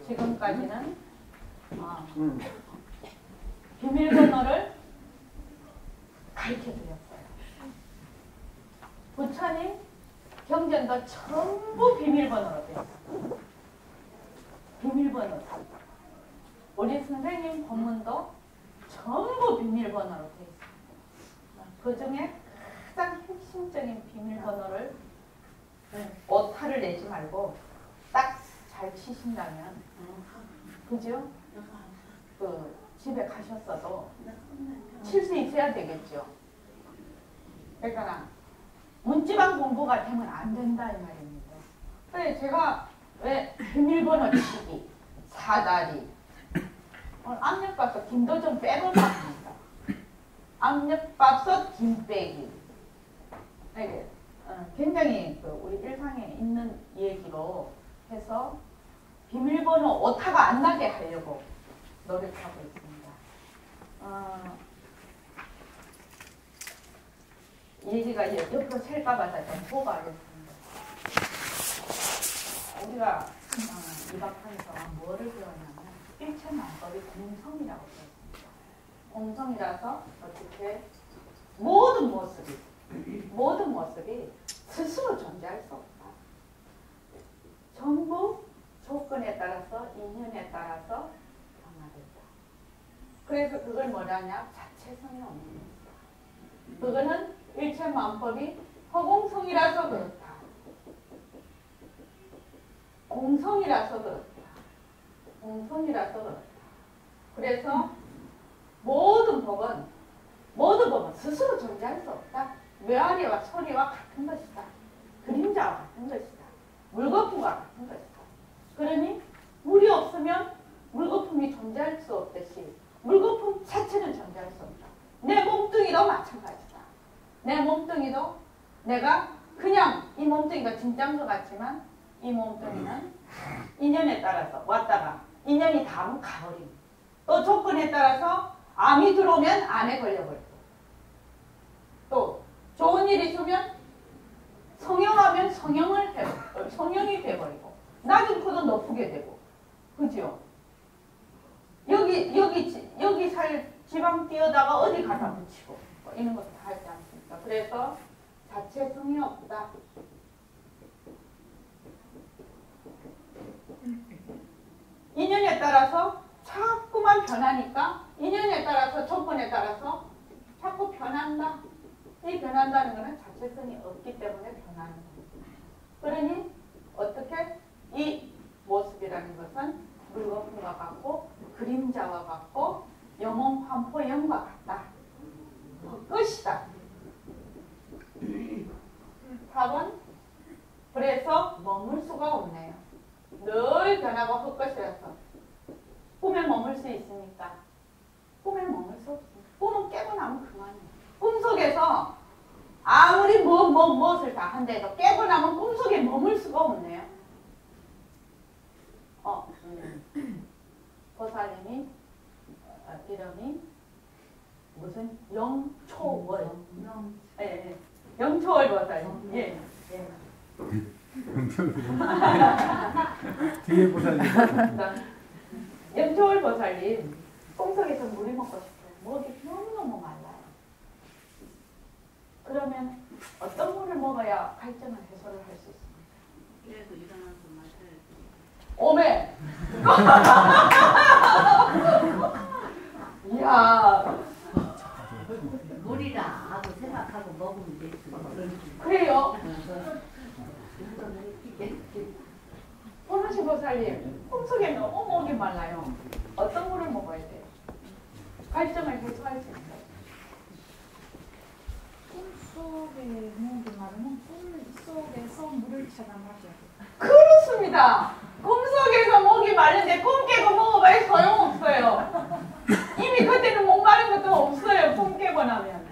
지금까지는 비밀번호를 가르쳐드렸어요. 부처님 경전도 전부 비밀번호로 되어 있어요. 비밀번호. 우리 선생님 법문도 전부 비밀번호로 되어 있어요. 그 중에 가장 핵심적인 비밀번호를 오타를 내지 말고 딱 잘 치신다면, 그죠? 그 집에 가셨어도 칠 수 있어야 되겠죠. 그러니까 문지방 공부가 되면 안 된다 이 말입니다. 그래 제가 왜 비밀번호 치기, 사다리, 압력밥솥 김도 좀 빼고 갑니다. 압력밥솥 김 빼기. 이게 굉장히 우리 일상에 있는 얘기로 해서 비밀번호 오타가 안 나게 하려고 노력하고 있습니다. 얘기가 옆으로 셀까봐 좀 보고하겠습니다. 우리가 이박하에서 뭐를 배웠냐면 일체만법이 공성이라고 배웠습니다. 공성이라서 어떻게 모든 모습이 스스로 존재할 수 없다. 전부 조건에 따라서 인연에 따라서 변화된다. 그래서 그걸 뭐라냐? 자체성이 없는 것이다. 그거는 일체만법이 허공성이라서 그렇다. 공성이라서 그렇다. 공성이라서 그렇다. 그래서 모든 법은 스스로 존재할 수 없다. 외아리와 소리와 같은 것이다. 그림자와 같은 것이다. 물거품과 같은 것이다. 그러니 물이 없으면 물거품이 존재할 수 없듯이 물거품 자체는 존재할 수 없다. 내 몸뚱이도 마찬가지다. 내 몸뚱이도 내가 그냥 이 몸뚱이가 진짜인 것 같지만 이 몸뚱이는 인연에 따라서 왔다가 인연이 닿으면 가버리고 또 조건에 따라서 암이 들어오면 암에 걸려버리고 또 좋은 일이 있으면 성형하면 성형이 돼버리고 낮은 코도 높게 되고 그죠? 여기 살 지방 띄어다가 어디 갖다 붙이고 뭐 이런 것도 하지 않습니까? 그래서 자체성이 없다. 인연에 따라서 자꾸만 변하니까 인연에 따라서 조건에 따라서 자꾸 변한다. 이 변한다는 것은 자체성이 없기 때문에 변하는 겁니다. 그러니 어떻게 이 모습이라는 것은 물거품과 같고 그림자와 같고 영혼 환포영과 같다. 끝이다. 답은 그래서 머물 수가 없네요. 늘 변하고 헛것이라서 꿈에 머물 수 있습니까? 꿈에 머물 수 없습니다. 꿈은 깨고 나면 그만이에요. 꿈속에서 아무리 무엇을 다 한데도 깨고 나면 꿈속에 머물 수가 없네요. 보살님이 이름이 무슨 영초월. 예. 영초월 보살님. 예. 뒤에 보살님. 영초월 보살님 꿈속에서 물이 먹고 싶어요. 목이 너무너무 말라요. 그러면 어떤 물을 먹어야 갈증을 해소를 할 수 있습니까? 그래서 일어나서 마셔야지. 오메! 이야. 물이라 하고 생각하고 먹으면 되지. 그래요? 호나시 보살님, 꿈속에 너무 목이 말라요. 어떤 물을 먹어야 돼요? 갈증을 해소할 수 있어요. 꿈속에 목이 마르면 꿈속에서 물을 찾아 마셔야 돼요. 그렇습니다. 꿈속에서 목이 마른데 꿈 깨고 먹어봐야 소용없어요. 이미 그때는 목 마른 것도 없어요. 꿈 깨고 나면.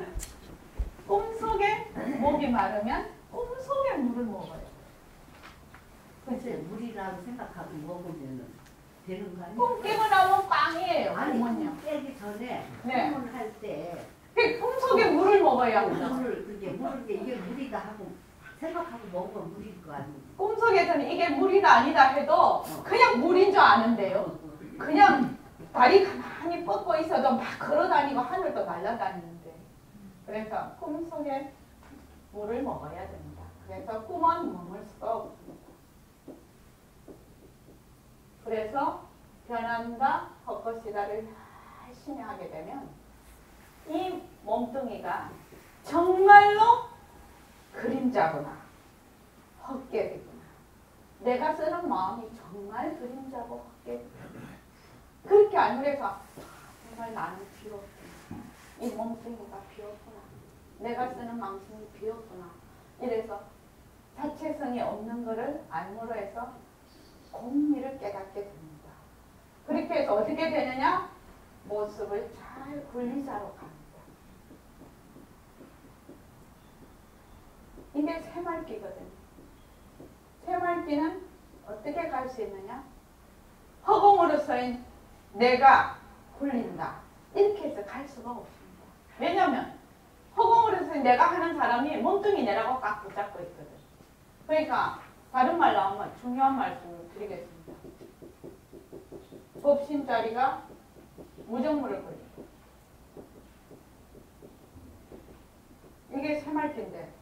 꿈속에 목이 마르면 꿈속에 물을 먹어요. 글쎄 물이라고 생각하고 먹으면 되는 거 아니야? 꿈 깨고 나면 빵이에요. 아니 꿈은요. 꿈 깨기 전에 네. 꿈을 할 때 꿈속에 물을 먹어야 물을 그게 이게 물이다 하고 생각하고 먹으면 물일 거 아니에요. 꿈속에서는 이게 물이다 아니다 해도 그냥 물인 줄 아는데요. 그냥 다리 가만히 뻗고 있어도 막 걸어다니고 하늘도 날아다니는데. 그래서 꿈속에 물을 먹어야 됩니다. 그래서 꿈은 머물 수가 없습니다. 그래서 변한다, 헛것이다를 열심히 하게 되면 이 몸뚱이가 정말로 그림자구나, 헛개비구나. 내가 쓰는 마음이 정말 그림자고 헛개비구나. 그렇게 안 그래서 정말 나는 비었구나. 이 몸뚱이가 비었구나. 내가 쓰는 망신이 비었구나. 이래서 자체성이 없는 것을 알므로 해서 공리를 깨닫게 됩니다. 그렇게 해서 어떻게 되느냐? 모습을 잘 분리자로 갑니다. 이게 새말기거든요. 새말기는 어떻게 갈 수 있느냐? 허공으로서인 내가 굴린다. 이렇게 해서 갈 수가 없습니다. 왜냐하면 허공으로서인 내가 하는 사람이 몸뚱이 내라고 꽉 붙잡고 있거든. 그러니까 다른 말로 하면 중요한 말씀을 드리겠습니다. 법신자리가 무정물을 걸리고 이게 새말기인데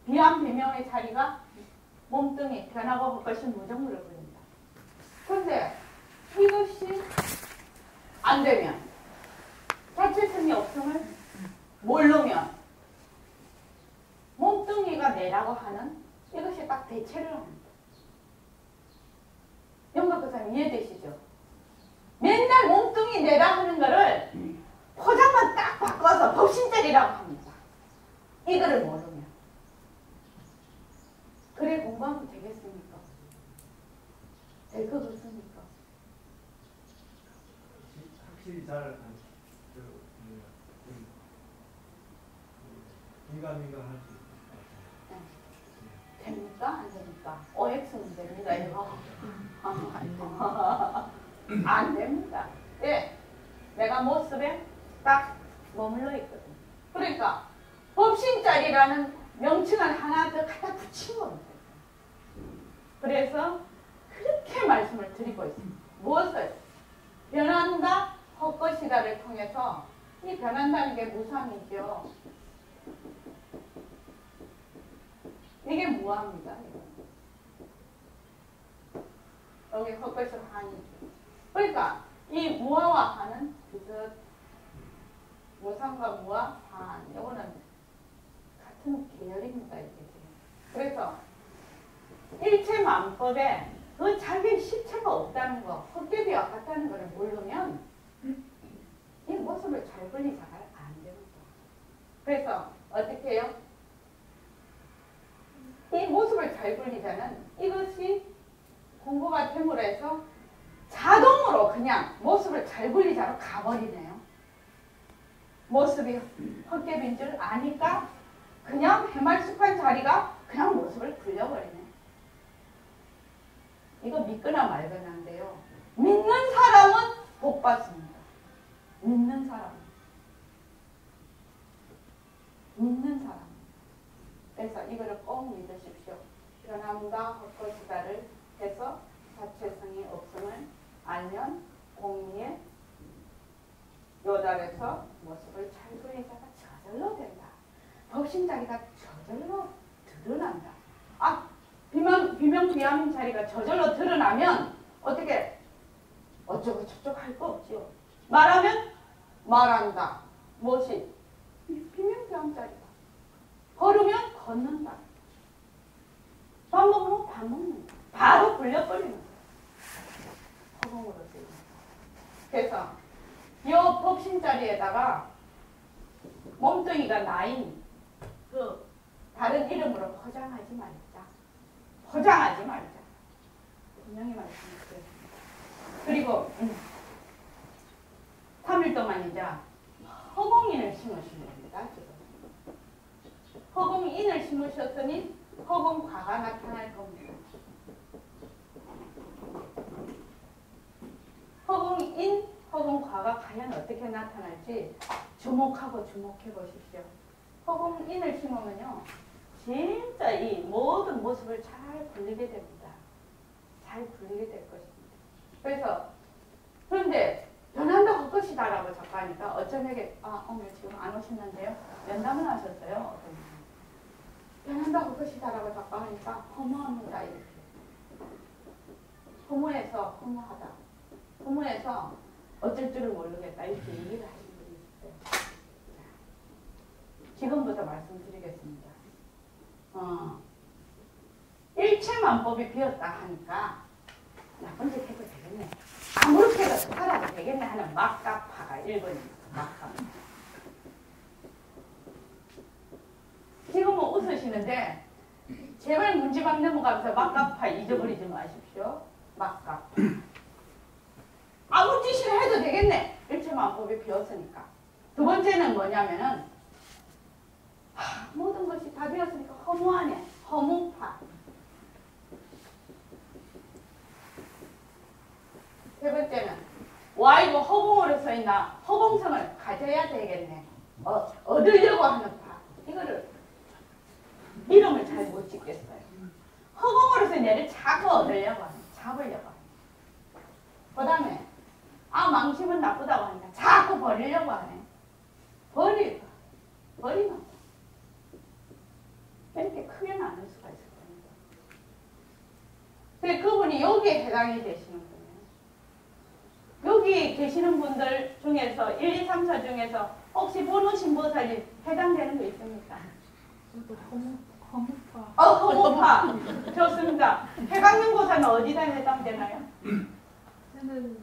비암 비명의 자리가 몸뚱이 변하고 헛것인 무정물을 걸립니다. 그런데 이것이 안 되면 자체성이 없음을 모르면 몸뚱이가 내라고 하는 이것이 딱 대체를 합니다. 영각교사님 이해되시죠? 맨날 몸뚱이 내라 하는 거를 포장만 딱 바꿔서 법신자리라고 합니다. 이거를 모르면. 그래 공부하면 되겠습니까? 될 것 같습니까? 확실히 잘 민감할 수 있을 것 같아요. 됩니까? 안 됩니까? OX는 됩니다. 이거. 안 됩니다. 네, 내가 모습에 딱 머물러 있거든. 그러니까 법신자리라는 명칭을 하나 더 갖다 붙인 겁니다. 그래서 그렇게 말씀을 드리고 있습니다. 무엇을? 변한다, 헛것이다를 통해서 이 변한다는 게 무상이죠. 이게 무합니다. 여기 헛것은 한이죠. 그러니까 이 무아와 한은 비슷, 무상과 무아, 한 이거는 같은 계열입니다. 이게. 그래서 일체만법에 그 자기의 실체가 없다는 거, 헛개비와 같다는 것을 모르면 이 모습을 잘 분리자가 안 됩니다. 그래서 어떻게 해요? 이 모습을 잘 분리자는 이것이 공부가 됨으로 해서 자동으로 그냥 모습을 잘 분리자로 가버리네요. 모습이 헛개비인 줄 아니까 그냥 해말숙한 자리가 그냥 모습을 굴려버리네. 이거 믿거나 말거나인데요. 믿는 사람은 복 받습니다. 믿는 사람은. 믿는 사람. 그래서 이거를 꼭 믿으십시오. 변함과 헛것이다를 해서 자체성이 없음을 알면 공리에 요달해서 모습을 잘 분리자가 저절로 된다. 법신자리가 저절로 드러난다. 비명비암인 자리가 저절로 드러나면 어떻게 어쩌고 저쩌고 할 거 없지요. 말하면 말한다. 무엇이? 비명비암 자리다. 걸으면 걷는다. 밥 먹으면 밥 먹는다. 바로 굴려버리는 거야. 허공으로 쓰이는. 그래서 이 법신자리에다가 몸뚱이가 나인 그 다른 이름으로 포장하지 말자. 포장하지 말자. 분명히 말씀드렸습니다. 그리고 3일 동안 이제 허공인을 심으시는 겁니다. 지금. 허공인을 심으셨으니 허공과가 나타날 겁니다. 허공인, 허공과가 과연 어떻게 나타날지 주목하고 주목해 보십시오. 허공인을 심으면요. 진짜 이 모든 모습을 잘 굴리게 됩니다. 잘 굴리게 될 것입니다. 그래서 그런데 변한다 할 것이다라고 자꾸 하니까 어쩌면 오늘 지금 안 오셨는데요. 면담을 하셨어요. 어떤 분이. 변한다 할 것이다라고 자꾸 하니까 허무합니다. 이렇게. 허무해서 허무하다. 허무해서 어쩔 줄을 모르겠다. 이렇게 얘기를 하시는 분이 있어요. 지금부터 말씀드리겠습니다. 일체만법이 비었다 하니까 나쁜 짓 해도 되겠네. 아무렇게도 살아도 되겠네 하는 막가파가 1번입니다. 막가파. 지금은 웃으시는데 제발 문제만 넘어가면서 막가파 잊어버리지 마십시오. 막가파. 아무 짓을 해도 되겠네. 일체만법이 비었으니까. 두 번째는 뭐냐면은 모든 것이 다 비었으니까 허무하네. 허무파. 세 번째는 와이고 허공으로 서 있나 허공성을 가져야 되겠네. 얻으려고 하는 파. 이거를 이름을 잘 못 짓겠어요. 허공으로 서 얘를 자꾸 얻으려고 하는, 잡으려고 하는. 그 다음에 망심은 나쁘다고 하니까 자꾸 버리려고 하네. 버리면 이렇게 크게 나눌 수가 있을 겁니다. 근데 그분이 여기에 해당이 되시는 분이에요. 여기 계시는 분들 중에서 1, 2, 3, 4 중에서 혹시 번호 신보살님 해당되는 거 있습니까? 저도 허무파. 허무파. 좋습니다. 해강명보살은 어디다 해당되나요? 저는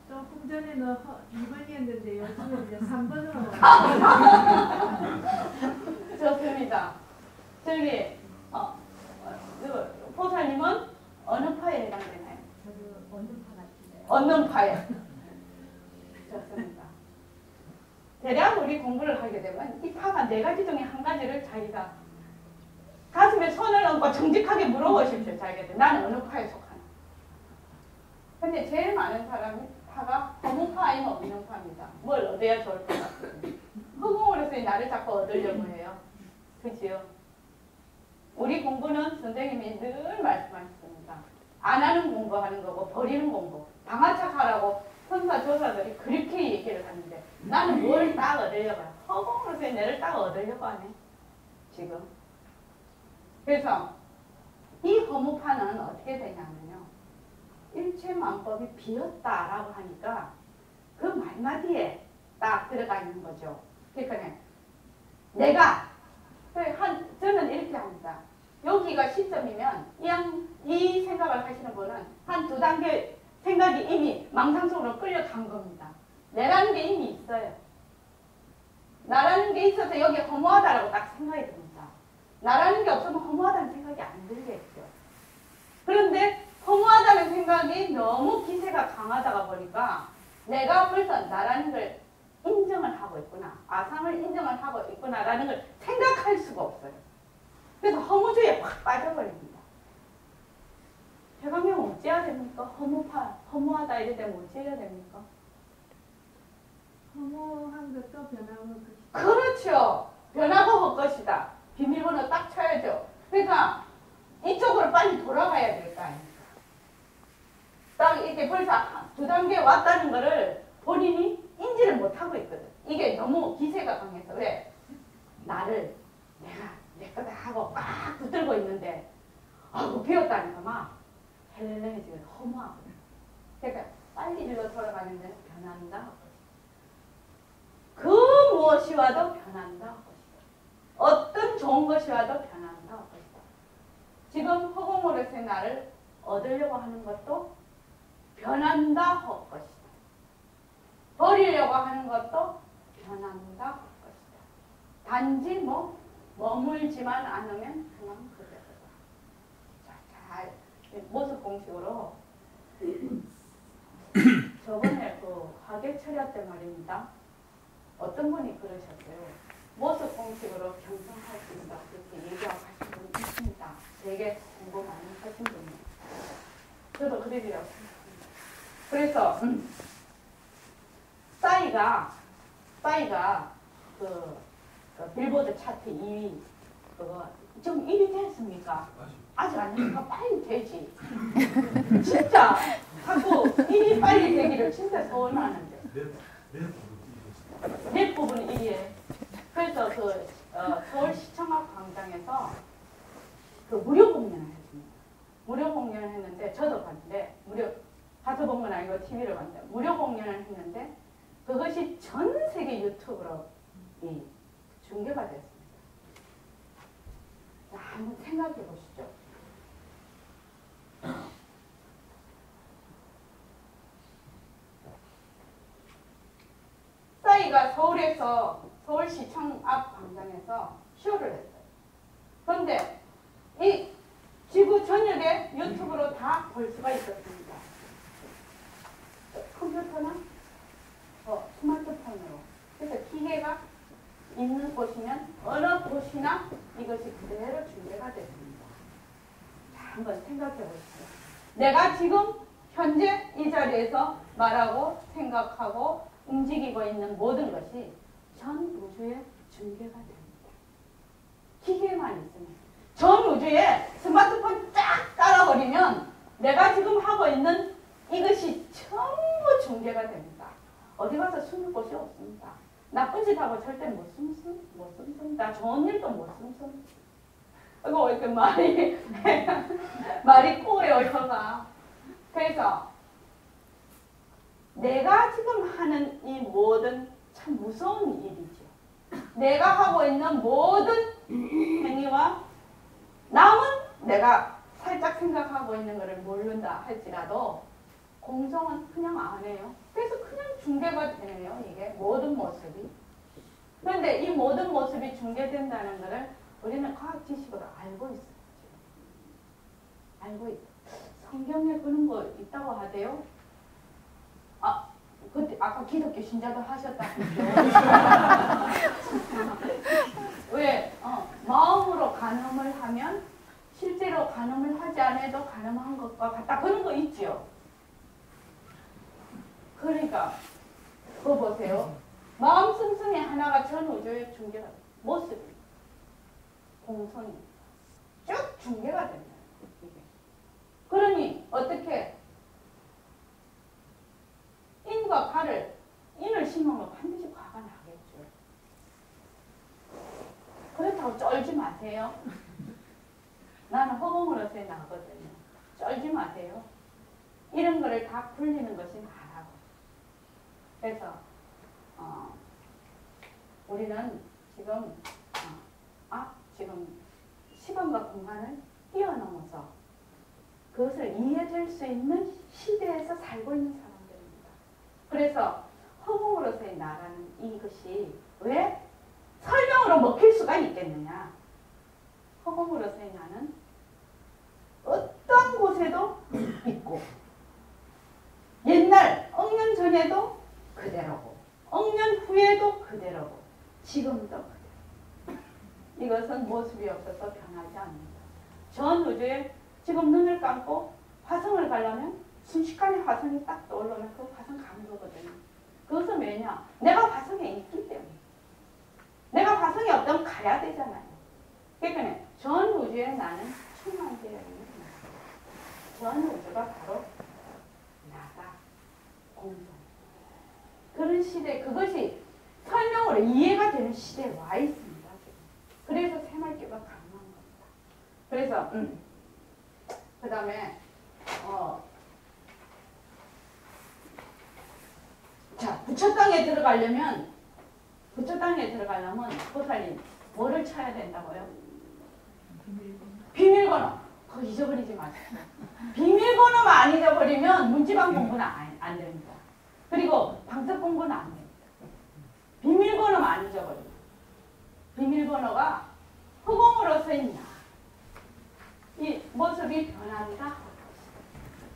조금 전에는 2번이었는데 요즘은 이제 3번으로. 좋습니다. 저기 보살님은 어느 파에 해당되나요? 저도 얻는 파 같은데요. 얻는 파에. 좋습니다. 대략 우리 공부를 하게 되면 이 파가 4가지 중에 한 가지를 자기가 가슴에 손을 얹고 정직하게 물어보십시오. 자기한테 나는 어느 파에 속하나. 근데 제일 많은 사람이 파가 허무파 아니면 없는 파입니다. 뭘 얻어야 좋을 것 같아요. 허공으로서 나를 자꾸 얻으려고 해요. 그치요? 우리 공부는 선생님이 늘 말씀하셨습니다. 안 하는 공부하는 거고 버리는 공부. 방아착하라고 선사조사들이 그렇게 얘기를 하는데 나는 뭘 딱 얻으려고 해. 허공으로서 내를 딱 얻으려고 하네. 지금. 그래서 이 허무파는 어떻게 되냐면요. 일체만법이 비었다라고 하니까 그 말마디에 딱 들어가 있는 거죠. 그러니까 내가 저는 이렇게 합니다. 여기가 시점이면 이 생각을 하시는 분은 한 2단계 생각이 이미 망상 속으로 끌려간 겁니다. 내라는 게 이미 있어요. 나라는 게 있어서 여기 허무하다라고 딱 생각이 듭니다. 나라는 게 없으면 허무하다는 생각이 안 들겠죠. 그런데 허무하다는 생각이 너무 기세가 강하다가 보니까 내가 벌써 나라는 걸 인정을 하고 있구나. 아상을 인정을 하고 있구나라는 걸 생각할 수가 없어요. 그래서 허무주의에 확 빠져버립니다. 해강명 어찌해야 됩니까? 허무하다 이럴 때 어찌해야 됩니까? 허무한 것도 변하고 것이다. 그렇죠. 변하고 할 것이다. 비밀번호 딱 쳐야죠. 그러니까 이쪽으로 빨리 돌아가야 될 거 아닙니까? 딱 이렇게 벌써 2단계 왔다는 거를 본인이 인지를 못하고 있거든. 이게 너무 기세가 강해서. 왜? 나를 내가 내 거다 하고 꽉 붙들고 있는데 비었다니까 막 헬렐레해지고 허무하거든. 그러니까 빨리 일로 돌아가는 데는 변한다. 그 무엇이 와도 변한다. 어떤 좋은 것이 와도 변한다. 지금 허공으로서의 나를 얻으려고 하는 것도 변한다 할 것이다. 버리려고 하는 것도 변한다 할 것이다. 단지 머물지만 않으면 그만 그대로다. 자, 잘 모습 공식으로 저번에 그 화계철야 때 말입니다. 어떤 분이 그러셨어요. 모습 공식으로 경성할 수 있다. 그렇게 얘기하고 하신 분이 있습니다. 되게 공부 많이 하신 분이에요. 저도 그러리라고 생각합니다. 그래서 싸이가 그 빌보드 차트 2위, 그거 좀 일이 됐습니까? 아직 안 되니까 빨리 되지. 진짜 자꾸 일이 빨리 되기를 진짜 소원하는데. 몇 부분 일이에요. 그래서 그 서울시청 앞 광장에서 그 무료 공연을 했습니다. 무료 공연을 했는데 저도 봤는데 가서 본 건 아니고 TV를 봤는데 무료 공연을 했는데 그것이 전 세계 유튜브로 중계가 됐습니다. 자, 한번 생각해 보시죠. 싸이가 서울시청 앞 광장에서 쇼를 했어요. 그런데 이 지구 전역에 유튜브로 다 볼 수가 있었습니다. 컴퓨터나 스마트폰으로. 그래서 기계가 있는 곳이면 어느 곳이나 이것이 그대로 중계가 됐습니다. 자, 한번 생각해 보시죠. 내가 지금 현재 이 자리에서 말하고 생각하고 움직이고 있는 모든 것이 전 우주에 중계가 됩니다. 기계만 있으면. 전 우주에 스마트폰 쫙 깔아버리면 내가 지금 하고 있는 이것이 전부 중계가 됩니다. 어디 가서 숨을 곳이 없습니다. 나쁜 짓 하고 절대 못 숨습니다. 좋은 일도 못 숨습니다. 이거 왜 이렇게 말이 꼬여요, 혀가. 그래서 내가 지금 하는 이 모든 참 무서운 일이죠. 내가 하고 있는 모든 행위와 남은 내가 살짝 생각하고 있는 것을 모른다 할지라도 공성은 그냥 안 해요. 그래서 그냥 중계가 되네요. 이게 모든 모습이. 그런데 이 모든 모습이 중계된다는 것을 우리는 과학 지식으로 알고 있어요. 알고 있다. 성경에 그런 거 있다고 하대요. 그때 아까 기독교 신자도 하셨다고요. 왜? 마음으로 간음을 하면 실제로 간음을 하지 않아도 간음한 것과 같다. 그런 거 있죠. 그러니까 그거 보세요. 마음 씀씀이 하나가 전 우주의 중계가 모습이 공성이 쭉 중계가 됩니다. 그러니 어떻게 인과 가를 인을 심으면 반드시 과가 나겠죠. 그렇다고 쫄지 마세요. 나는 허공으로서의 나거든요. 쫄지 마세요. 이런 거를 다 굴리는 것이 나라고. 그래서 우리는 지금 지금 시간과 공간을 뛰어넘어서 그것을 이해될 수 있는 시대에서 살고 있는 사람들입니다. 그래서 허공으로서의 나라는 이것이 왜 설명으로 먹힐 수가 있겠느냐. 허공으로서의 나는 어떤 곳에도 있고 옛날 억년 전에도 그대로고 억년 후에도 그대로고 지금도 그대로. 이것은 모습이 없어서 변하지 않는다. 전 우주에 지금 눈을 감고 화성을 가려면 순식간에 화성이 딱 떠오르면 그 화성 가는 거거든요. 그것은 왜냐? 내가 화성에 있기 때문에. 내가 화성이 없다면 가야 되잖아요. 그러니까 전 우주에 나는 충만되어 있는 거예요. 전 우주가 바로 나가 공동. 그런 시대, 그것이 설명으로 이해가 되는 시대에 와 있습니다. 그래서 새말교가 가능한 겁니다. 그래서 그 다음에 자, 부처 땅에 들어가려면 보살님 뭐를 쳐야 된다고요? 비밀번호. 그거 잊어버리지 마세요. 비밀번호만 안 잊어버리면 문지방 공부는 안 됩니다. 그리고 방석 공부는 안 됩니다. 비밀번호만 안 잊어버립니다. 비밀번호가 허공으로서의 나. 이 모습이 변한다.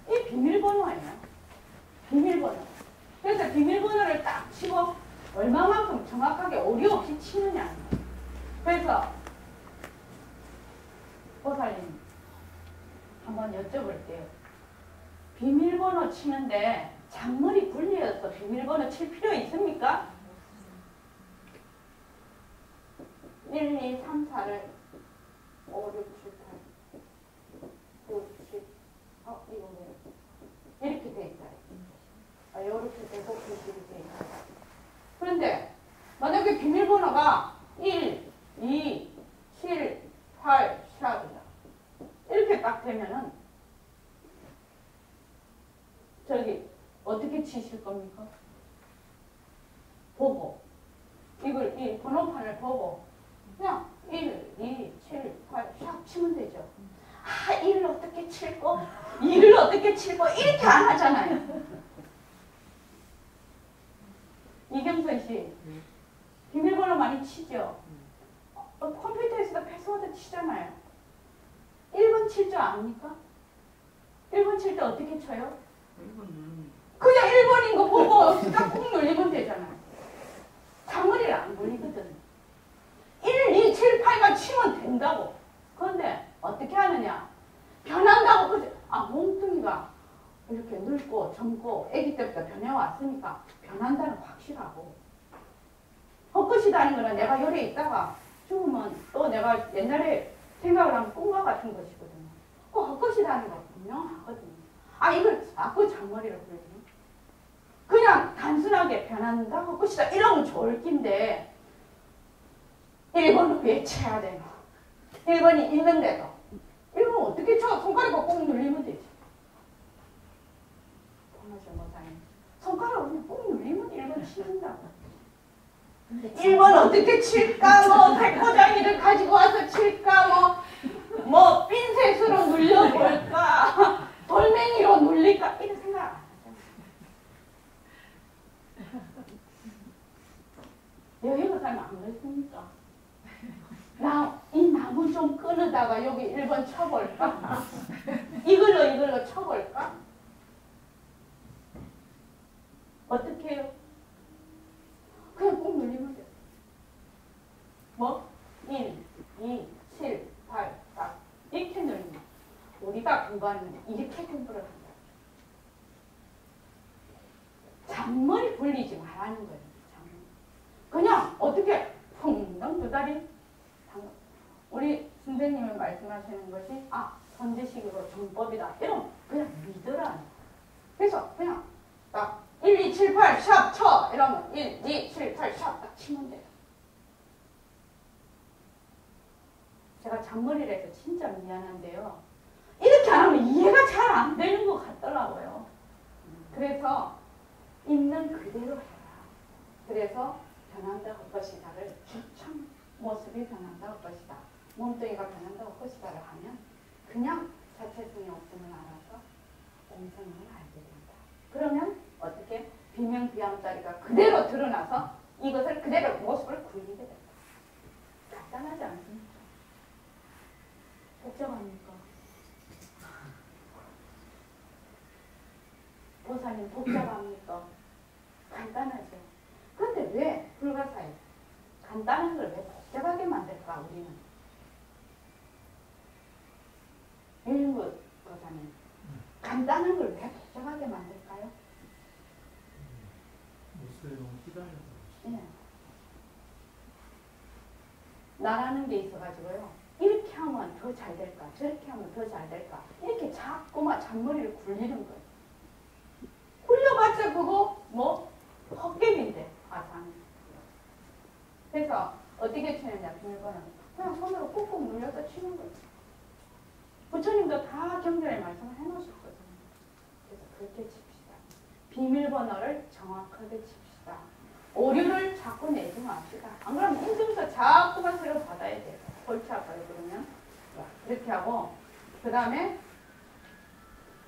이 비밀번호예요. 비밀번호. 그래서 비밀번호를 딱 치고 얼마만큼 정확하게 오류 없이 치느냐. 그래서 보살님 한번 여쭤볼게요. 비밀번호 치는데 잔머리 굴려서 비밀번호 칠 필요 있습니까? 1, 2, 3, 4를 이렇게 되고 표시가 돼 있어요. 그런데 만약에 비밀번호가 1, 2, 7, 8, 샵이다. 이렇게 딱 되면은 저기 어떻게 치실 겁니까? 보고 이걸 이 번호판을 보고 그냥 1, 2, 7, 8, 샵 치면 되죠. 아, 1을 어떻게 칠고 2를 어떻게 칠고 이렇게 안 하잖아요. 이경선 씨 비밀번호 많이 치죠? 컴퓨터에서도 패스워드 치잖아요. 1번 칠 줄 압니까? 1번 칠 때 어떻게 쳐요? 1번은 그냥 1번인 거 보고 딱 꾹 눌리면 되잖아요. 장거리를 안 걸리거든. 1, 2, 7, 8만 치면 된다고. 그런데 어떻게 하느냐? 변한다고 그지? 아, 몸뚱이가 이렇게 늙고 젊고 아기 때부터 변해왔으니까 변한다는 확실하고. 헛것이다는 거는 내가 열에 있다가 죽으면 또 내가 옛날에 생각을 하면 꿈과 같은 것이거든요. 그 헛것이다는 거 분명하거든요. 아, 이걸 자꾸 잔머리를 굴리네. 그냥 단순하게 변한다, 헛것이다 이러면 좋을 낀데 1번을 왜 쳐야 되나? 1번이 있는데도 1번 어떻게 쳐? 손가락을 꼭 눌리면 되지. 손가락을 그냥 꼭 눌리면 1번 치는다고. 1번 어떻게 칠까? 뭐 백포장이를 가지고 와서 칠까? 뭐 핀셋으로 눌려볼까? 돌멩이로 눌릴까? 이런 생각 안 하잖아. 여행을 가면 안 그랬습니까? 이 나무 좀 끊으다가 여기 1번 쳐볼까? 이걸로 쳐볼까? 어떻게 해요? 그냥 꼭 눌리면 돼요. 뭐? 1, 2, 7, 8, 4 이렇게 눌리면 우리가 공부하는 이렇게 공부를 한다. 잔머리 굴리지 말라는 거예요. 잔머리. 그냥 어떻게 펑덩 두 다리 우리 선생님이 말씀하시는 것이 선제식으로 정법이다. 이러면 그냥 믿으라. 그래서 그냥 딱 1, 2, 7, 8 샵 쳐 이러면 1, 2, 7, 8 샵 딱 치면 돼요. 제가 잔머리를 해서 진짜 미안한데요. 이렇게 안 하면 이해가 잘 안 되는 것 같더라고요. 그래서 있는 그대로 해라. 그래서 변한다 할 것이다를 주창 모습이 변한다 할 것이다. 몸뚱이가 변한다 할 것이다를 하면 그냥 자체성이 없음을 알아서 공생을 알게 된다. 그러면 어떻게 비명비양자리가 그대로 드러나서 이것을 그대로 모습을 굴리게 된다. 간단하지 않습니까? 복잡합니까? 보사님 복잡합니까? 간단하죠. 그런데 왜 불가사의 간단한 걸 왜 복잡하게 만들까 우리는? 유인구 보사님 간단한 걸 왜 복잡하게 만들까요? 모습에 너무 휘달려서. 예. 나라는 게 있어가지고요. 이렇게 하면 더 잘 될까? 저렇게 하면 더 잘 될까? 이렇게 자꾸만 잔머리를 굴리는 거예요. 굴려봤자 그거 뭐 헛개비인데 아상. 그래서 어떻게 치느냐 비밀번호는 그냥 손으로 꾹꾹 눌려서 치는 거예요. 부처님도 다 경전에 말씀을 해놓으셨거든요. 그래서 그렇게 칩시다. 비밀번호를 정확하게 칩시다. 오류를 자꾸 내지 맙시다. 안 그러면 인증서 자꾸만 새로 받아야 돼요. 골치아파요 그러면. 이렇게 하고 그 다음에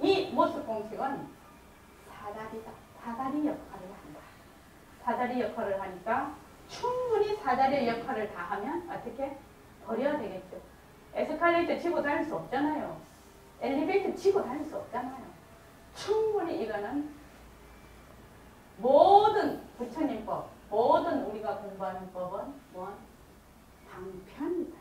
이 모습 공식은 사다리다. 사다리 역할을 한다. 사다리 역할을 하니까 충분히 사다리 역할을 다 하면 어떻게? 버려야 되겠죠. 에스컬레이터 치고 다닐 수 없잖아요. 엘리베이터 치고 다닐 수 없잖아요. 충분히 이거는 모든 부처님법, 모든 우리가 공부하는 법은 뭐? 방편이다.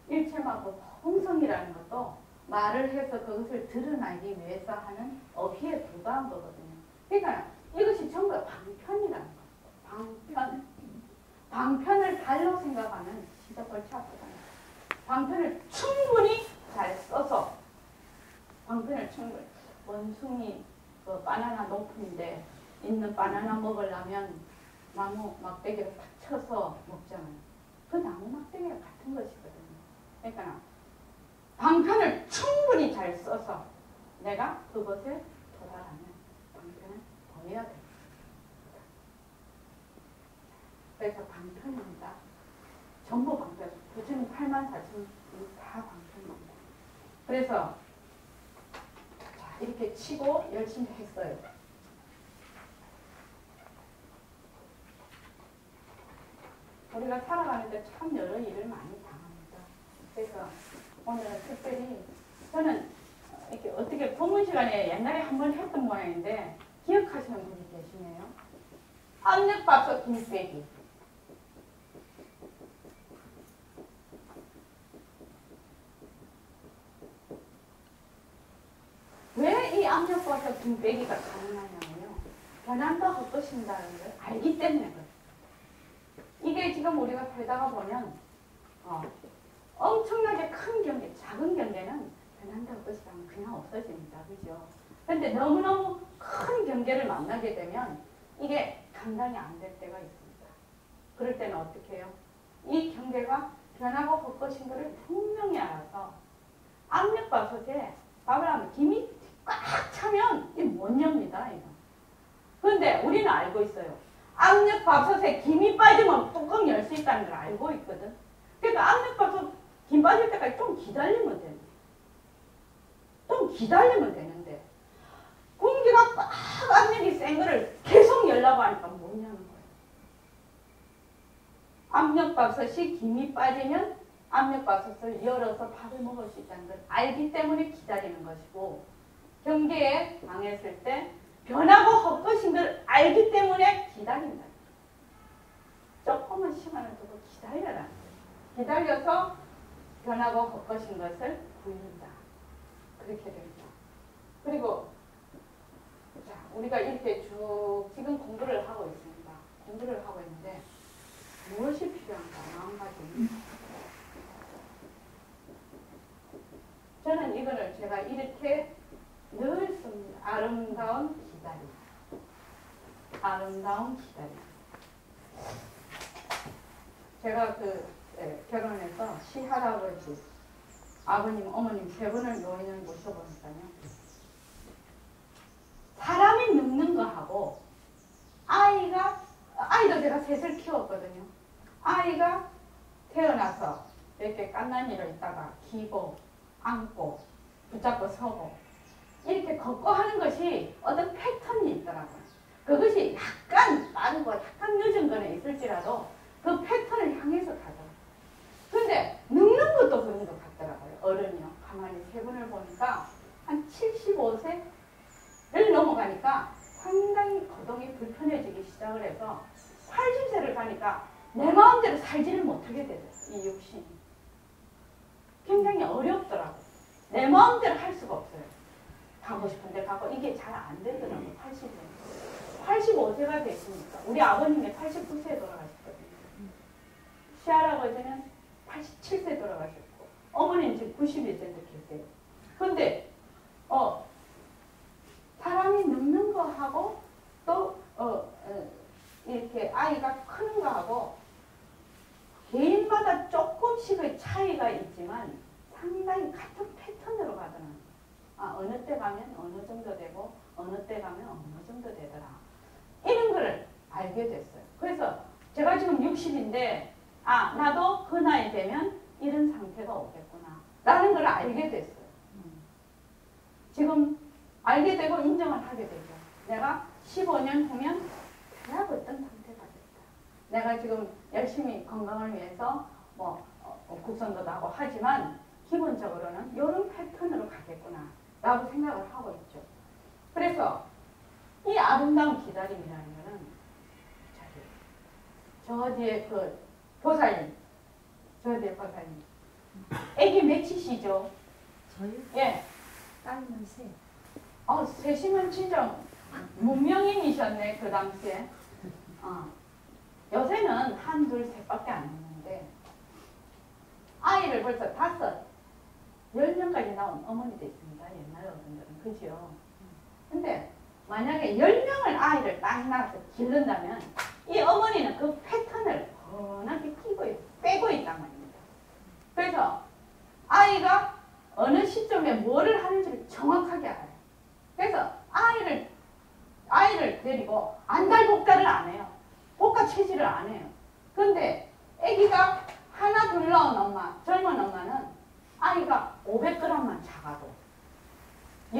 일체마고 홍성이라는 것도 말을 해서 그것을 드러나기 위해서 하는 어휘에 불과한 거거든요. 그러니까 이것이 전부 방편이라는 거. 방편. 방편을 달로 생각하면 진짜 골치 아프다. 방편을 충분히 잘 써서 방편을 충분히 원숭이 그 바나나 높은데 있는 바나나 먹으려면 나무 막대기를 탁 쳐서 먹잖아요. 그 나무 막대기가 같은 것이거든요. 그러니까 방편을 충분히 잘 써서 내가 그것에 도달하면 방편을 버려야 됩니다. 그래서 방편입니다. 전부 방편. 요즘 84,000이 다 방편입니다. 그래서 자, 이렇게 치고 열심히 했어요. 우리가 살아가는데 참 여러 일을 많이 당합니다. 그래서 오늘은 특별히 저는 이렇게 어떻게 본문 시간에 옛날에 한번 했던 모양인데 기억하시는 분이 계시네요. 압력밥솥 김 빼기. 왜 이 압력밥솥 김 빼기가 가능하냐면요. 변한다 헛것인다는 걸 알기 때문에 그래요. 이게 지금 우리가 살다가 보면 엄청나게 큰 경계, 작은 경계는 변한다 헛것이라면 그냥 없어집니다. 그죠? 그런데 너무너무 큰 경계를 만나게 되면 이게 감당이 안 될 때가 있습니다. 그럴 때는 어떻게 해요? 이 경계가 변하고 헛것인 것을 분명히 알아서 압력밥솥에 밥을 하면 김이 꽉 차면 이게 못 엽니다. 이거. 그런데 우리는 알고 있어요. 압력밥솥에 김이 빠지면 뚜껑 열 수 있다는 걸 알고 있거든. 그러니까 압력밥솥 김 빠질 때까지 좀 기다리면 됩니다. 좀 기다리면 되는데 공기가 꽉 압력이 센 거를 계속 열라고 하니까 못 여는 거예요. 압력밥솥이 김이 빠지면 압력밥솥을 열어서 밥을 먹을 수 있다는 걸 알기 때문에 기다리는 것이고, 경계에 당했을 때 변하고 헛것인 걸 알기 때문에 기다린다. 조금만 시간을 두고 기다려라. 기다려서 변하고 헛것인 것을 보인다. 그렇게 됩니다. 그리고 자, 우리가 이렇게 쭉 지금 공부를 하고 있습니다. 공부를 하고 있는데 무엇이 필요한가? 마음가짐. 저는 이거를 제가 이렇게 늘 씁니다. 아름다운 기다림. 아름다운 기다림. 제가 결혼해서 시할아버지, 아버님, 어머님 세 분을 노인을 모셔보니까요. 사람이 늙는 거하고 아이도 제가 셋을 키웠거든요. 아이가 태어나서 이렇게 갓난이로 있다가 기고 안고 붙잡고 서고 이렇게 걷고 하는 것이 어떤 패턴이 있더라고요. 그것이 약간 빠르고 약간 늦은 거는 있을지라도 그 패턴을 향해서 가더라고요. 근데 늙는 것도 그런 것 같더라고요. 어른이요. 가만히 세 분을 보니까 한 75세를 넘어가니까 상당히 거동이 불편해지기 시작을 해서 80세를 가니까 내 마음대로 살지를 못하게 되더라고요. 이 육신이. 굉장히 어렵더라고요. 내 마음대로 할 수가 없어요. 가고 싶은데 가고 이게 잘 안 되더라고요. 80세. 85세가 됐으니까. 우리 아버님이 89세에 돌아가셨거든요. 시할아버지는 87세 돌아가셨고 어머니는 지금 91세인데 계세요. 근데 사람이 늙는 거하고 또 이렇게 아이가 크는 거하고 개인마다 조금씩의 차이가 있지만 상당히 같은 패턴으로 가더라고요. 어느 때 가면 어느 정도 되고 어느 때 가면 어느 정도 되더라. 이런 거를 알게 됐어요. 그래서 제가 지금 60인데 나도 그 나이 되면 이런 상태가 오겠구나 라는 걸 알게 됐어요. 지금 알게 되고 인정을 하게 되죠. 내가 15년 후면 대략 어떤 상태가 됐다. 내가 지금 열심히 건강을 위해서 국선도 하고 하지만 기본적으로는 이런 패턴으로 가겠구나 라고 생각을 하고 있죠. 그래서 이 아름다운 기다림이라는 거는 저 뒤에 그 보살님, 저 뒤에 보살님 애기 몇이시죠? 저요? 예. 딸은 셋. 셋이면 진짜 문명인이셨네 그 당시에. 요새는 한, 둘, 셋밖에 안 있는데 아이를 벌써 5, 10명까지 나온 어머니도 있습니다. 옛날 어른들은. 그죠? 근데 만약에 10명을 아이를 딱 낳아서 기른다면 이 어머니는 그 패턴을 뻔하게 빼고 있단 말입니다. 그래서 아이가 어느 시점에 뭐를 하는지를 정확하게 알아요. 그래서 아이를 데리고 안달복달을 안 해요. 복가 체질을 안 해요. 근데 아기가 하나 둘 낳은 엄마, 젊은 엄마는 아이가 500g만 작아도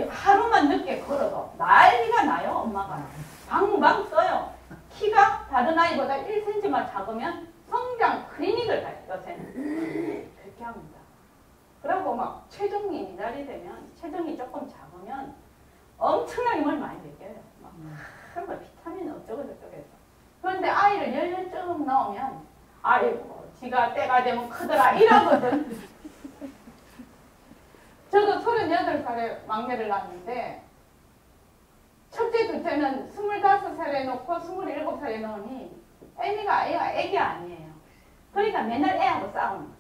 하루만 늦게 걸어도 난리가 나요. 엄마가 방방 써요. 키가 다른 아이보다 1cm만 작으면 성장 클리닉을 가요. 요새는 그렇게 합니다. 그리고 막 체중이 미달이 되면 체중이 조금 작으면 엄청나게 뭘 많이 먹여요. 그런 비타민 어쩌고 저쩌고 해서. 그런데 아이를 10년쯤 나오면 아이고 지가 때가 되면 크더라 이러거든. 저도 38살에 막내를 낳았는데 첫째 둘째는 25살에 놓고 27살에 놓으니 애가 애기 아니에요. 그러니까 맨날 애하고 싸우는.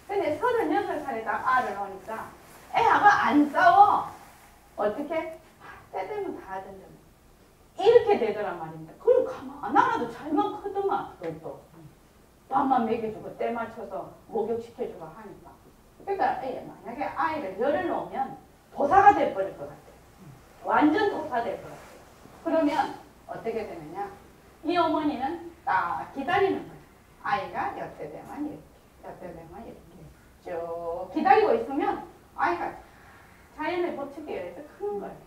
근데 38살에 딱 알을 놓으니까 애하고 안 싸워. 어떻게? 때 되면 다 하던데. 이렇게 되더란 말입니다. 그럼 가만 안 하나도 잘만 크더만. 그것도 밥만 먹여주고 때 맞춰서 목욕시켜주고 하니까. 그러니까 만약에 아이를 열을 놓으면 도사가 돼버릴 것 같아요. 완전 도사 될 것 같아요. 그러면 어떻게 되느냐. 이 어머니는 딱 기다리는 거예요. 아이가 여태 되면 이렇게, 여태 되면 이렇게 쭉 기다리고 있으면 아이가 자연의 법칙에 의해서 크는 거예요.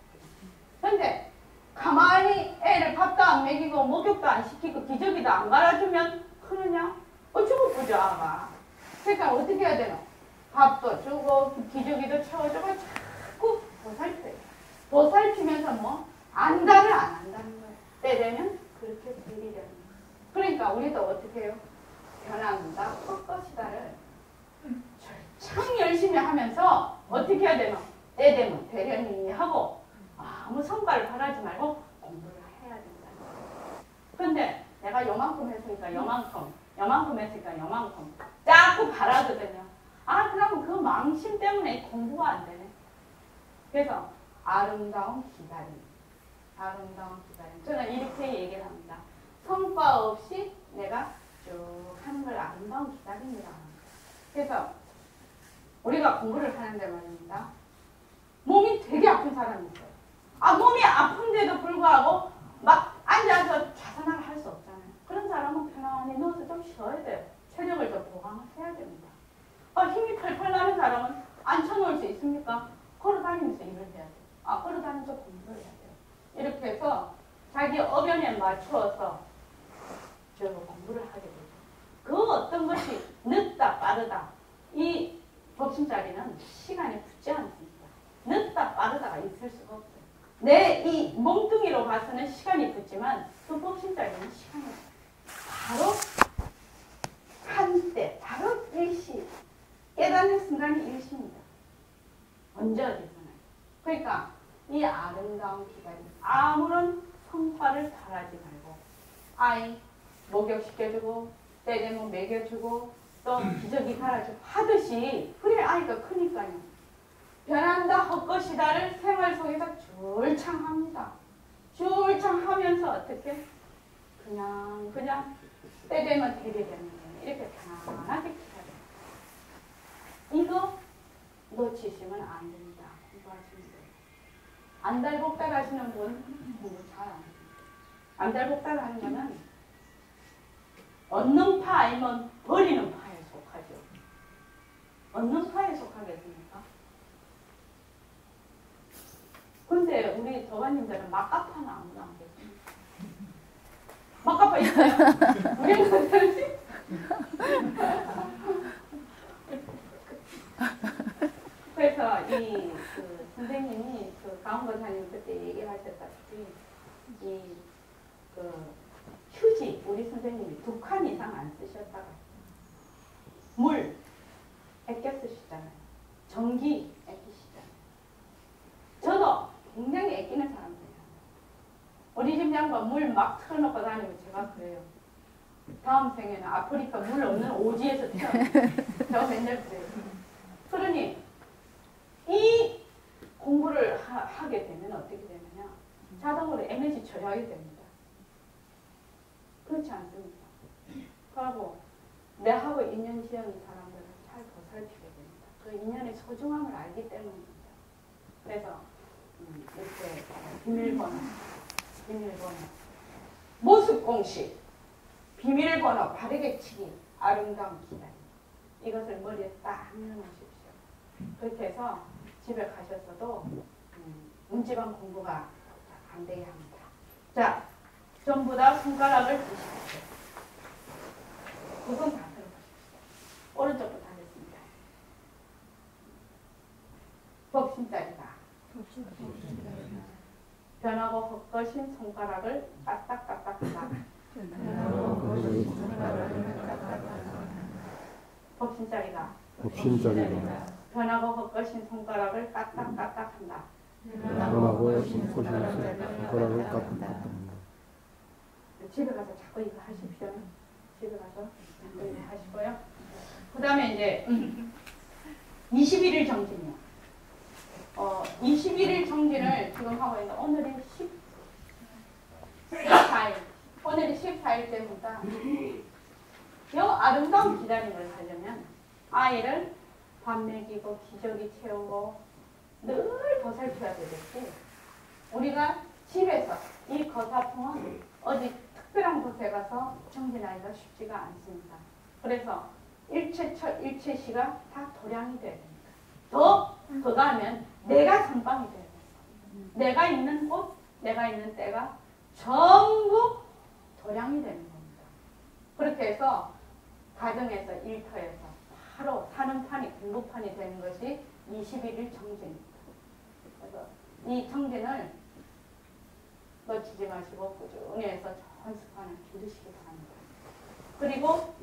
근데 가만히 애를 밥도 안 먹이고 목욕도 안 시키고 기저귀도 안 갈아주면 크느냐? 어쩌고 보죠, 아마. 그러니까 어떻게 해야 되노? 밥도 주고 기저귀도 채워주고 자꾸 보살펴요. 보살피면서 뭐 안달을 안 한다는 거예요. 때 되면 그렇게 들이려는 거예요. 그러니까 우리도 어떻게 해요? 변합니다. 헛것이다를 참 열심히 하면서 어떻게 해야 되노? 때 되면 대련이 하고 아무 성과를 바라지 말고 공부를 해야 된다. 그런데 내가 요만큼 했으니까 요만큼 했으니까 요만큼 자꾸 바라거든요. 그러면 그 망심 때문에 공부가 안 되네. 그래서 아름다운 기다림. 저는 이렇게 얘기를 합니다. 성과 없이 내가 쭉 하는 걸 아름다운 기다림이라고 합니다. 그래서 우리가 공부를 하는데 말입니다. 몸이 되게 아픈 사람이 있어요. 몸이 아픈데도 불구하고 막 앉아서 자산을 할 수 없잖아요. 그런 사람은 편안히 누워서 좀 쉬어야 돼요. 체력을 좀 보강을 해야 됩니다. 힘이 펄펄 나는 사람은 앉혀놓을 수 있습니까? 걸어다니면서 일을 해야 돼요. 걸어다니면서 공부를 해야 돼요. 이렇게 해서 자기 업연에 맞추어서 공부를 하게 되죠. 그 어떤 것이 늦다 빠르다. 이 법신자리는 시간이 붙지 않습니다. 늦다 빠르다가 있을 수가 없어요. 내 이 몽둥이로 봐서는 시간이 붙지만 그 법신자리는 시간이 바로 한때, 바로 일시. 깨닫는 순간이 일시입니다. 언제 어디서나. 그러니까 이 아름다운 기다림, 아무런 성과를 바라지 말고 아이 목욕시켜주고 때 되면 먹여주고 또 기저귀 갈아주고 하듯이 그래 아이가 크니까요. 변한다 헛것이다를 생활 속에서 줄창합니다. 줄창하면서 어떻게? 그냥 때 되면 되게 되는 거예요. 이렇게 편안하게 기다려요. 이거 놓치시면 안 됩니다. 공부하시는 거예요. 안달복달 하시는 분 공부 잘 안 합니다. 안달복달 하는 거는 얻는 파 아니면 버리는 파에 속하죠. 얻는 파에 속하겠습니까? 근데 우리 도반님들은 막가파는 아무도 안 계십니다. 막가파 있어요? 우리는 그렇지? 그래서 그 선생님이 그 강원고사님 그때 얘기를 하셨다시피 휴지 우리 선생님이 2칸 이상 안 쓰셨다가 물 아껴 쓰시잖아요. 전기 아끼시잖아요. 저도 굉장히 아끼는 사람이에요. 우리 집 양반 물 막 틀어놓고 다니면 제가 그래요. 다음 생에는 아프리카 물 없는 오지에서 태어나요. 제가 맨날 그래요. 그러니 이 공부를 하게 되면 어떻게 되느냐. 자동으로 에너지 절약이 됩니다. 그렇지 않습니까? 그리고 내하고 인연 지은 사람들은 잘 보살피게 됩니다. 그 인연의 소중함을 알기 때문입니다. 그래서 이렇게 비밀번호 모습 공식 비밀번호 바르게 치기 아름다운 기다림 이것을 머리에 딱 넣으십시오. 그렇게 해서 집에 가셔서도 문지방 공부가 안 되게 합니다. 자, 전부 다 손가락을 드십시오. 두 손 다 들어보십시오. 오른쪽부터 하겠습니다. 복심자리다. 변하고 헛것인 손가락을 까딱까딱하다. 복심자리가 변하고 헛것인 손가락을 까딱까딱한다. 변하고 헛것인 손가락을 까딱까딱한다. 집에 가서 자꾸 이거 하십시오. 집에 가서 자꾸 이거 하시고요. 그 다음에 이제 21일 정진이요. 21일 정진을 지금 하고 있는데 오늘이 14일. 오늘이 14일째입니다. 이 아름다운 기다림을 하려면 아이를 밥 먹이고 기저귀 채우고 늘 보살펴야 되겠지. 우리가 집에서 이 거사풍은 어디 특별한 곳에 가서 정진하기가 쉽지가 않습니다. 그래서 일체처 일체시가 다 도량이 돼야 됩니다. 그거 하면 내가 선방이 돼야 됩니다. 내가 있는 곳, 내가 있는 때가 전부 도량이 되는 겁니다. 그렇게 해서 가정에서 일터에서 바로 사는 판이 공부판이 되는 것이 21일 정진입니다. 그래서 이 정진을 놓치지 마시고 꾸준히 해서 좋은 습관을 기르시기 바랍니다. 그리고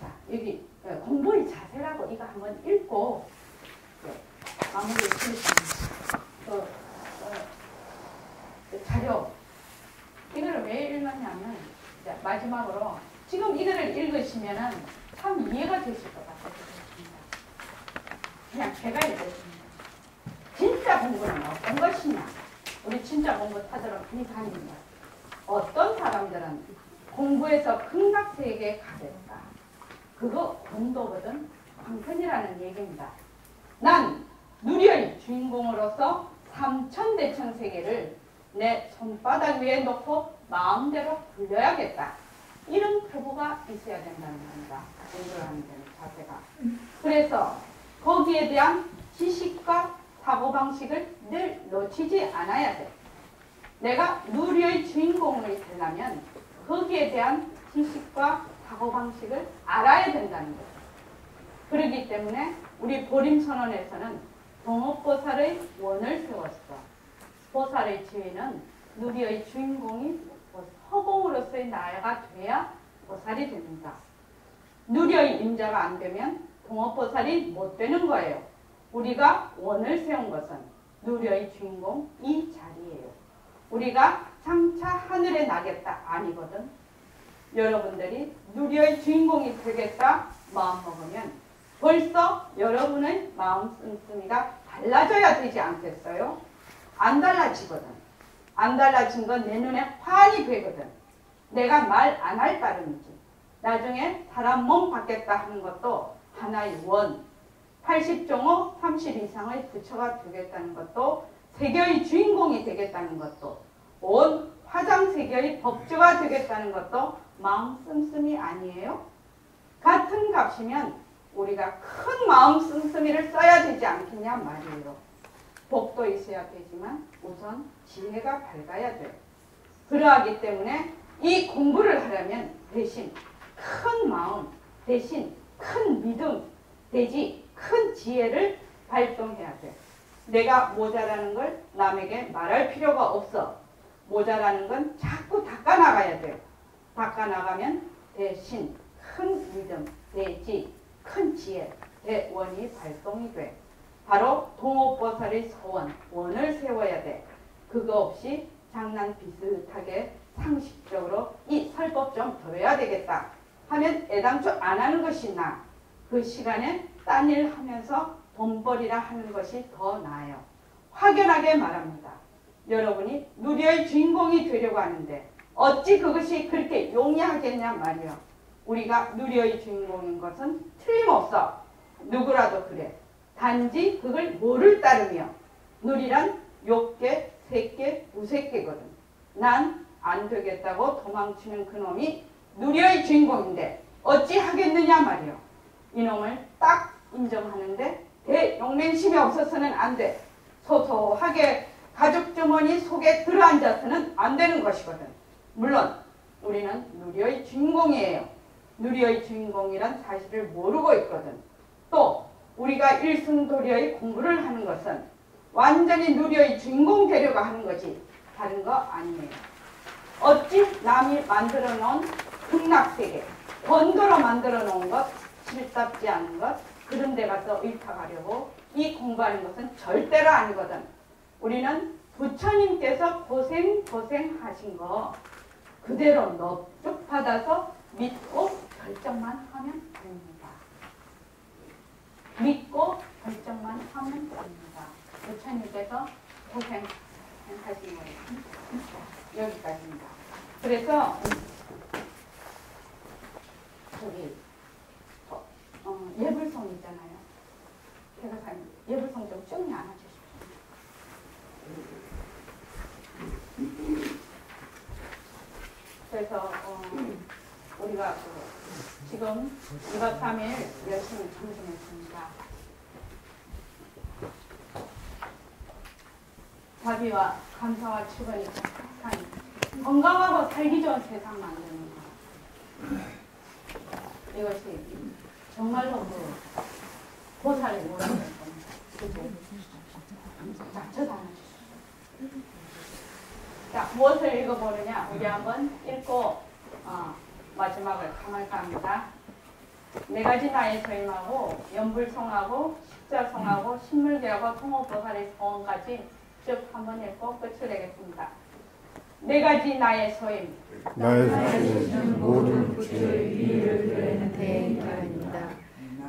자, 여기 공부의 자세라고 이거 한번 읽고 마무리를 지으십니다. 자료 이거를 왜 읽었냐면 이제 마지막으로 지금 이거를 읽으시면은 참 이해가 되실 것 같아요. 그냥 제가 읽었습니다. 진짜 공부는 어떤 것이냐? 우리 진짜 공부 타들은 비판입니다. 어떤 사람들은 공부에서 극락세계에 가겠다. 그거 공도거든 황선이라는 얘기입니다. 난 누리의 주인공으로서 삼천대천 세계를 내 손바닥 위에 놓고 마음대로 굴려야겠다. 이런 표부가 있어야 된다는 겁니다. 공부를 하는 데는 자세가. 그래서 거기에 대한 지식과 사고방식을 늘 놓치지 않아야 돼. 내가 누리의 주인공이 되려면 거기에 대한 지식과 사고방식을 알아야 된다는 거죠. 그렇기 때문에 우리 보림선언에서는 동업보살의 원을 세웠어. 보살의 지위는 누리의 주인공이 허공으로서의 나야가 돼야 보살이 됩니다. 누리의 임자가 안 되면 동업보살이 못 되는 거예요. 우리가 원을 세운 것은 누리의 주인공 이 자리예요. 우리가 장차 하늘에 나겠다 아니거든. 여러분들이 누리의 주인공이 되겠다 마음먹으면 벌써 여러분의 마음 씀씀이가 달라져야 되지 않겠어요? 안 달라지거든. 안 달라진 건 내 눈에 환히 되거든. 내가 말 안 할 따름이지. 나중에 사람 몸 받겠다 하는 것도 하나의 원. 80종호 30 이상의 부처가 되겠다는 것도 세계의 주인공이 되겠다는 것도 온 화장세계의 법조가 되겠다는 것도 마음 씀씀이 아니에요? 같은 값이면 우리가 큰 마음 씀씀이를 써야 되지 않겠냐 말이에요. 복도 있어야 되지만 우선 지혜가 밝아야 돼요. 그러하기 때문에 이 공부를 하려면 대신 큰 마음, 대신 큰 믿음, 대지 큰 지혜를 발동해야 돼. 내가 모자라는 걸 남에게 말할 필요가 없어. 모자라는 건 자꾸 닦아나가야 돼요. 닦아나가면 대신 큰 믿음, 대지, 큰 지혜, 대원이 발동이 돼. 바로 동업보살의 서원, 원을 세워야 돼. 그거 없이 장난 비슷하게 상식적으로 이 설법 좀 들어야 되겠다 하면 애당초 안 하는 것이 나. 그 시간에 딴 일 하면서 돈벌이라 하는 것이 더 나아요. 확연하게 말합니다. 여러분이 누리의 주인공이 되려고 하는데 어찌 그것이 그렇게 용이하겠냐 말이요. 우리가 누리의 주인공인 것은 틀림없어. 누구라도 그래. 단지 그걸 뭐를 따르며 누리란 욕계, 새계, 우새계거든. 난 안 되겠다고 도망치는 그놈이 누리의 주인공인데 어찌 하겠느냐 말이요. 이놈을 딱 인정하는데 대용맹심이 없어서는 안 돼. 소소하게 가죽 주머니 속에 들어앉아서는 안 되는 것이거든. 물론 우리는 누리의 주인공이에요. 누리의 주인공이란 사실을 모르고 있거든. 또 우리가 일승도리의 공부를 하는 것은 완전히 누리의 주인공 되려고 하는 거지 다른 거 아니에요. 어찌 남이 만들어 놓은 극락세계, 번도로 만들어 놓은 것, 실답지 않은 것, 그런 데 가서 의탁하려고 이 공부하는 것은 절대로 아니거든. 우리는 부처님께서 고생하신 거 그대로 넙죽 받아서 믿고 결정만 하면 됩니다. 믿고 결정만 하면 됩니다. 부처님께서 고생하신 거예요. 여기까지입니다. 그래서 저기 예불송 있잖아요. 대가사님 예불송 좀 쭉 나눠주십시오. 그래서 우리가 지금 2박 3일 열심히 정진했습니다. 자비와 감사와 축원이 가득한 건강하고 살기 좋은 세상 만드는 것. 이것이 정말로 보살의 모습을 겁니다. 자, 저도 하나 주시죠. 자, 무엇을 읽어보느냐? 우리 한번 읽고 마지막을 가만히 합니다. 네 가지 나의 소임하고 연불성하고 십자성하고 신물계하고 통호보살의 소원까지 쭉 한번 읽고 끝을 내겠습니다. 네 가지 나의 소임. 나의 색시는 모든 부처의 위를 드리는 대행관입니다.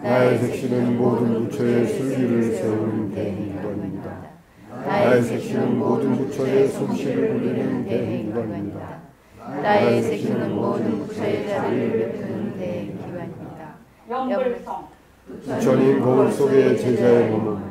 나의 색시는 모든 부처의 슬기를 세우는 대행관입니다. 나의 색시는 모든 부처의 솜씨를 부리는 대행관입니다. 나의 색시는 모든 부처의 자리를 베푸는 대행기관입니다. 연불성. 부처님 거울 속의 제자의 몸은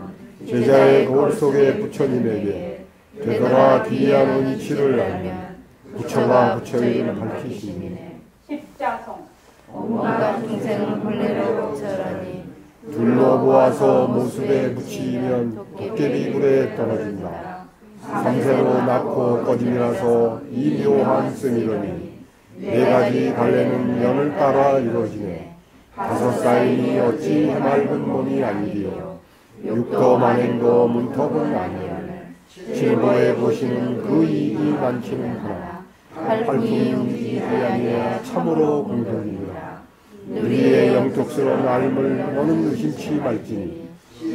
제자의 거울 속의 부처님에게 되돌아 기이한 이치를 알면 부처가 부처를 밝히시니 십자성. 온갖 중생은 본래로 부처라니 둘러보아서 모습에 붙이면 도깨비 불에 떨어진다. 삼세로 낳고 꺼짐이라서 이 묘한 씀이러니 네 가지 갈래는 연을 따라 이루어지네. 다섯 쌍이니 어찌 맑은 몸이 아니리요. 육도 만행도 문턱은 아니오늘 칠보에 보시는 그 이익이 많기는 하나 팔풍이 움직이지 아니하 참으로 공덕이니라. 누리의 영적스러운 알을 너는 의심치 말지니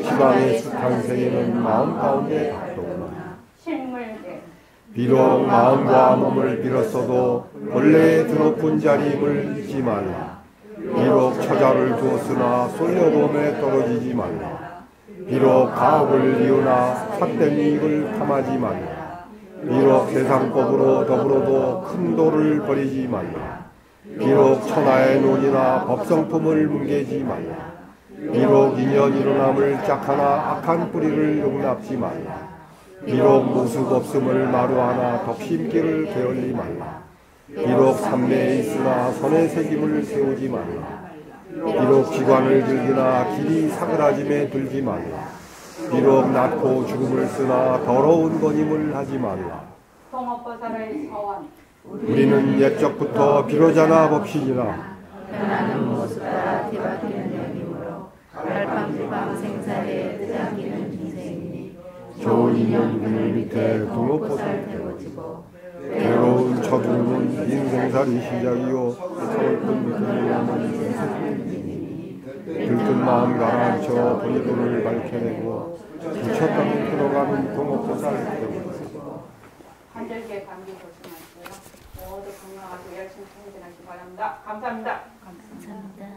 시방의 숱한 세계는 마음 가운데 각도구나. 신물계. 비록 마음과 몸을 빌었어도 본래의 드높은 자리임을 잊지 말라. 비록 처자를 두었으나 솔려봄에 떨어지지 말라. 비록 가업을 이루나 삿된 이익을 탐하지 말라. 비록 세상법으로 더불어도 큰 도를 버리지 말라. 비록 천하의 논이나 법성품을 뭉개지 말라. 비록 인연 일어남을 짝하나 악한 뿌리를 용납지 말라. 비록 무습 없음을 마루하나 덕심기를 게을리 말라. 비록 삼매에 있으나 선의 새김을 세우지 말라. 비록 기관을 들기나 길이 사그라짐에 들지 말라. 비록 낳고 죽음을 쓰나 더러운 건임을 하지 말라. 통업보살의 서원. 우리는 옛적부터 비로자나 법신이나 변하는 모습 따라 뒤바뀌는 영이므로 갈팡질팡 생사에 뜨장기는 인생이니 좋은 인연 그늘 밑에 동업보살 태워지고 괴로운 처두는 인생살이 시작이요 서울뿐 그늘 남은 인생살이 들뜬 마음 가라앉혀 본의도를 밝혀내고 부처 땅에 들어가는 동업보살 태워지고 관절계 감기 조심하시고요. 모두 건강하고 열심히 승진하시기 바랍니다. 감사합니다. 감사합니다.